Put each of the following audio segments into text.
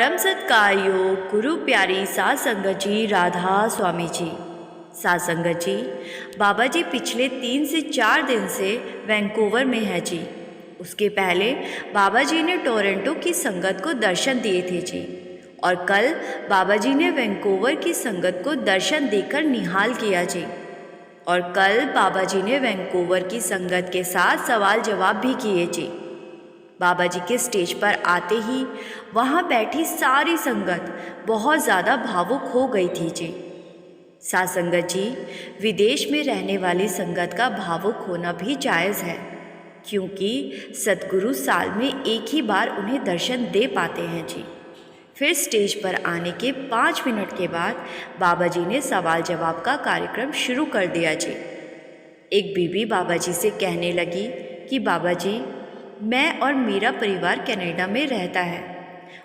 परम सत्कार्यो गुरु प्यारी साध संगत जी राधा स्वामी जी। साध संगत जी, बाबा जी पिछले 3 से 4 दिन से वैंकूवर में है जी। उसके पहले बाबा जी ने टोरंटो की संगत को दर्शन दिए थे जी, और कल बाबा जी ने वैंकूवर की संगत को दर्शन देकर निहाल किया जी। और कल बाबा जी ने वैंकूवर की संगत के साथ सवाल जवाब भी किए जी। बाबा जी के स्टेज पर आते ही वहाँ बैठी सारी संगत बहुत ज़्यादा भावुक हो गई थी जी। साध संगत जी, विदेश में रहने वाली संगत का भावुक होना भी जायज़ है, क्योंकि सद्गुरु साल में एक ही बार उन्हें दर्शन दे पाते हैं जी। फिर स्टेज पर आने के 5 मिनट के बाद बाबा जी ने सवाल जवाब का कार्यक्रम शुरू कर दिया जी। एक बीबी बाबा जी से कहने लगी कि बाबा जी, मैं और मेरा परिवार कनाडा में रहता है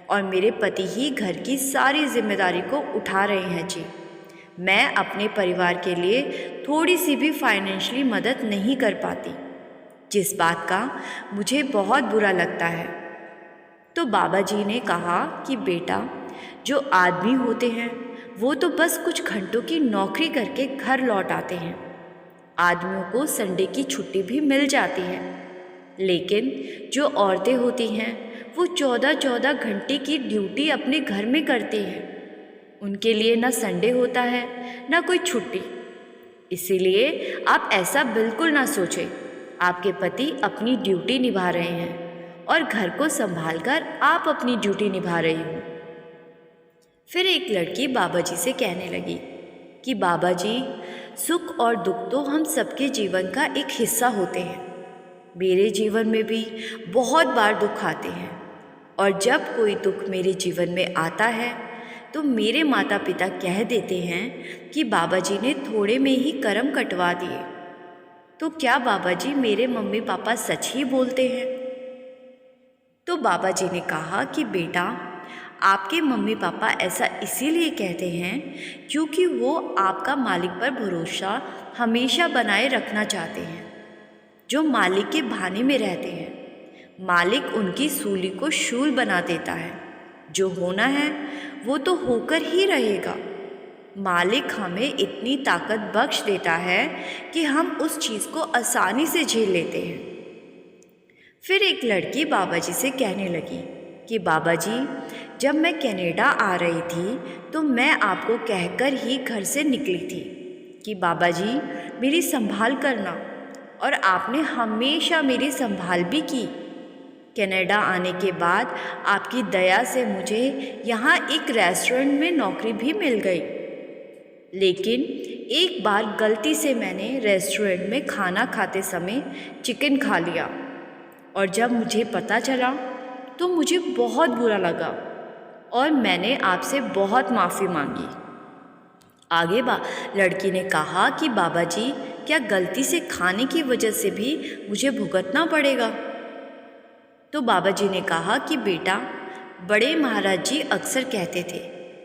और मेरे पति ही घर की सारी जिम्मेदारी को उठा रहे हैं जी। मैं अपने परिवार के लिए थोड़ी सी भी फाइनेंशियली मदद नहीं कर पाती, जिस बात का मुझे बहुत बुरा लगता है। तो बाबा जी ने कहा कि बेटा, जो आदमी होते हैं वो तो बस कुछ घंटों की नौकरी करके घर लौट आते हैं। आदमियों को संडे की छुट्टी भी मिल जाती है, लेकिन जो औरतें होती हैं वो 14-14 घंटे की ड्यूटी अपने घर में करती हैं। उनके लिए ना संडे होता है ना कोई छुट्टी। इसीलिए आप ऐसा बिल्कुल ना सोचें। आपके पति अपनी ड्यूटी निभा रहे हैं और घर को संभालकर आप अपनी ड्यूटी निभा रही हो। फिर एक लड़की बाबा जी से कहने लगी कि बाबा जी, सुख और दुख तो हम सबके जीवन का एक हिस्सा होते हैं। मेरे जीवन में भी बहुत बार दुख आते हैं, और जब कोई दुख मेरे जीवन में आता है तो मेरे माता पिता कह देते हैं कि बाबा जी ने थोड़े में ही कर्म कटवा दिए। तो क्या बाबा जी मेरे मम्मी पापा सच ही बोलते हैं? तो बाबा जी ने कहा कि बेटा, आपके मम्मी पापा ऐसा इसीलिए कहते हैं क्योंकि वो आपका मालिक पर भरोसा हमेशा बनाए रखना चाहते हैं। जो मालिक के भाने में रहते हैं, मालिक उनकी सूली को शूल बना देता है। जो होना है वो तो होकर ही रहेगा। मालिक हमें इतनी ताकत बख्श देता है कि हम उस चीज़ को आसानी से झेल लेते हैं। फिर एक लड़की बाबा जी से कहने लगी कि बाबा जी, जब मैं कनाडा आ रही थी तो मैं आपको कहकर ही घर से निकली थी कि बाबा जी मेरी संभाल करना, और आपने हमेशा मेरी संभाल भी की। कनाडा आने के बाद आपकी दया से मुझे यहाँ एक रेस्टोरेंट में नौकरी भी मिल गई। लेकिन एक बार गलती से मैंने रेस्टोरेंट में खाना खाते समय चिकन खा लिया, और जब मुझे पता चला तो मुझे बहुत बुरा लगा और मैंने आपसे बहुत माफ़ी मांगी। आगे लड़की ने कहा कि बाबा जी, क्या गलती से खाने की वजह से भी मुझे भुगतना पड़ेगा? तो बाबा जी ने कहा कि बेटा, बड़े महाराज जी अक्सर कहते थे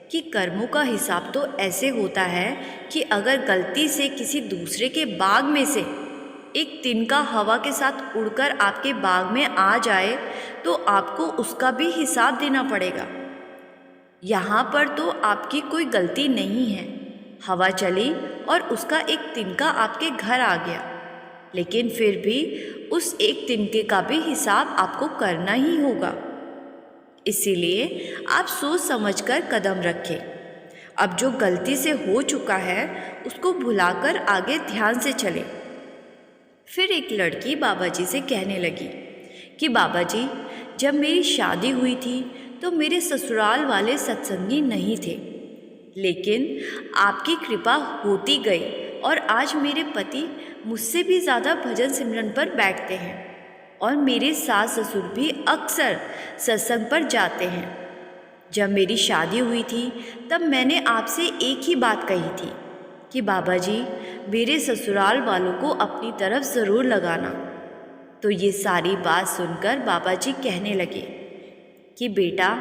कि कर्मों का हिसाब तो ऐसे होता है कि अगर गलती से किसी दूसरे के बाग में से एक तिनका हवा के साथ उड़कर आपके बाग में आ जाए तो आपको उसका भी हिसाब देना पड़ेगा। यहाँ पर तो आपकी कोई गलती नहीं है। हवा चली और उसका एक तिनका आपके घर आ गया, लेकिन फिर भी उस एक तिनके का भी हिसाब आपको करना ही होगा। इसीलिए आप सोच समझकर कदम रखें। अब जो गलती से हो चुका है उसको भुलाकर आगे ध्यान से चलें। फिर एक लड़की बाबा जी से कहने लगी कि बाबा जी, जब मेरी शादी हुई थी तो मेरे ससुराल वाले सत्संगी नहीं थे, लेकिन आपकी कृपा होती गई और आज मेरे पति मुझसे भी ज़्यादा भजन सिमरन पर बैठते हैं, और मेरे सास ससुर भी अक्सर सत्संग पर जाते हैं। जब मेरी शादी हुई थी तब मैंने आपसे एक ही बात कही थी कि बाबा जी, मेरे ससुराल वालों को अपनी तरफ ज़रूर लगाना। तो ये सारी बात सुनकर बाबा जी कहने लगे कि बेटा,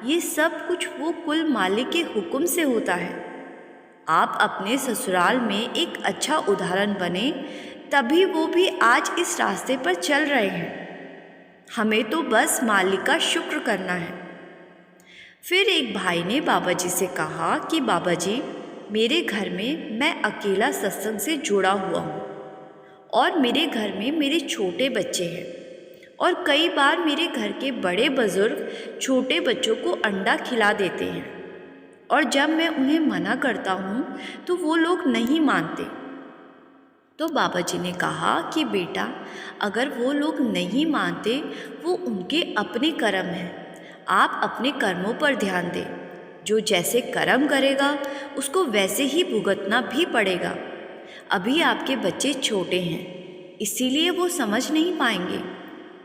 ये सब कुछ वो कुल मालिक के हुक्म से होता है। आप अपने ससुराल में एक अच्छा उदाहरण बने, तभी वो भी आज इस रास्ते पर चल रहे हैं। हमें तो बस मालिक का शुक्र करना है। फिर एक भाई ने बाबा जी से कहा कि बाबा जी, मेरे घर में मैं अकेला सत्संग से जुड़ा हुआ हूँ और मेरे घर में मेरे छोटे बच्चे हैं और कई बार मेरे घर के बड़े बुजुर्ग छोटे बच्चों को अंडा खिला देते हैं और जब मैं उन्हें मना करता हूँ तो वो लोग नहीं मानते। तो बाबा जी ने कहा कि बेटा, अगर वो लोग नहीं मानते वो उनके अपने कर्म हैं, आप अपने कर्मों पर ध्यान दें। जो जैसे कर्म करेगा उसको वैसे ही भुगतना भी पड़ेगा। अभी आपके बच्चे छोटे हैं इसीलिए वो समझ नहीं पाएंगे,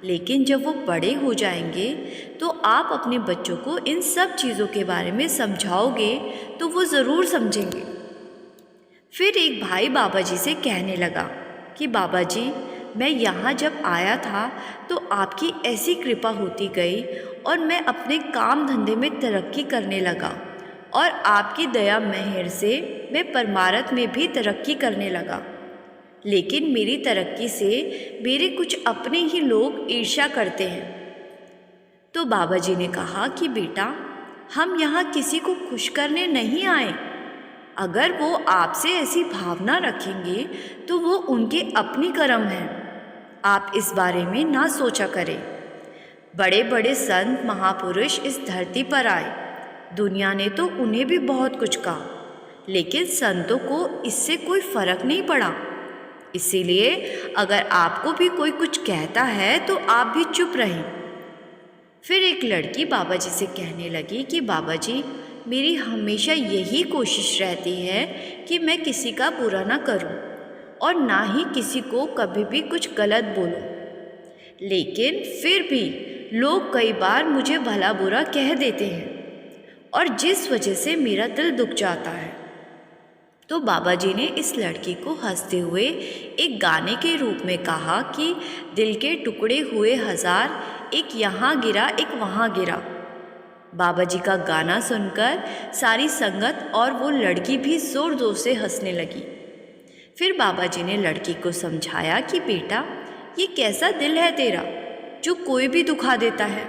लेकिन जब वो बड़े हो जाएंगे तो आप अपने बच्चों को इन सब चीज़ों के बारे में समझाओगे तो वो ज़रूर समझेंगे। फिर एक भाई बाबा जी से कहने लगा कि बाबा जी, मैं यहाँ जब आया था तो आपकी ऐसी कृपा होती गई और मैं अपने काम धंधे में तरक्की करने लगा और आपकी दया मेहर से मैं परमार्थ में भी तरक्की करने लगा। लेकिन मेरी तरक्की से मेरे कुछ अपने ही लोग ईर्ष्या करते हैं। तो बाबा जी ने कहा कि बेटा, हम यहाँ किसी को खुश करने नहीं आए। अगर वो आपसे ऐसी भावना रखेंगे तो वो उनके अपनी कर्म हैं, आप इस बारे में ना सोचा करें। बड़े बड़े संत महापुरुष इस धरती पर आए, दुनिया ने तो उन्हें भी बहुत कुछ कहा, लेकिन संतों को इससे कोई फर्क नहीं पड़ा। इसीलिए अगर आपको भी कोई कुछ कहता है तो आप भी चुप रहें। फिर एक लड़की बाबा जी से कहने लगी कि बाबा जी, मेरी हमेशा यही कोशिश रहती है कि मैं किसी का बुरा ना करूं और ना ही किसी को कभी भी कुछ गलत बोलूं, लेकिन फिर भी लोग कई बार मुझे भला बुरा कह देते हैं और जिस वजह से मेरा दिल दुख जाता है। तो बाबा जी ने इस लड़की को हंसते हुए एक गाने के रूप में कहा कि दिल के टुकड़े हुए हजार, एक यहाँ गिरा एक वहाँ गिरा। बाबा जी का गाना सुनकर सारी संगत और वो लड़की भी ज़ोर ज़ोर से हंसने लगी। फिर बाबा जी ने लड़की को समझाया कि बेटा, ये कैसा दिल है तेरा जो कोई भी दुखा देता है।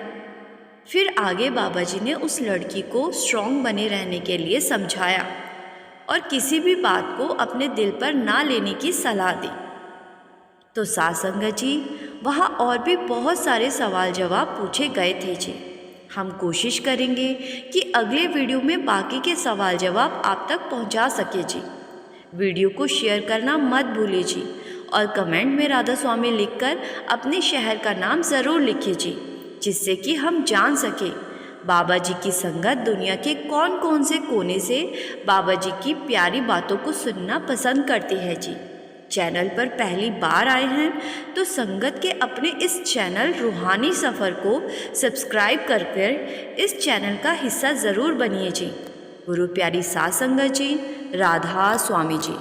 फिर आगे बाबा जी ने उस लड़की को स्ट्रॉन्ग बने रहने के लिए समझाया और किसी भी बात को अपने दिल पर ना लेने की सलाह दी। तो साथ संगत जी, वहाँ और भी बहुत सारे सवाल जवाब पूछे गए थे जी। हम कोशिश करेंगे कि अगले वीडियो में बाकी के सवाल जवाब आप तक पहुंचा सके जी। वीडियो को शेयर करना मत भूलिए जी और कमेंट में राधा स्वामी लिखकर अपने शहर का नाम ज़रूर लिखिए जी, जिससे कि हम जान सकें बाबा जी की संगत दुनिया के कौन कौन से कोने से बाबा जी की प्यारी बातों को सुनना पसंद करती है जी। चैनल पर पहली बार आए हैं तो संगत के अपने इस चैनल रूहानी सफ़र को सब्सक्राइब कर इस चैनल का हिस्सा ज़रूर बनिए जी। गुरु प्यारी साथ संगत जी, राधा स्वामी जी।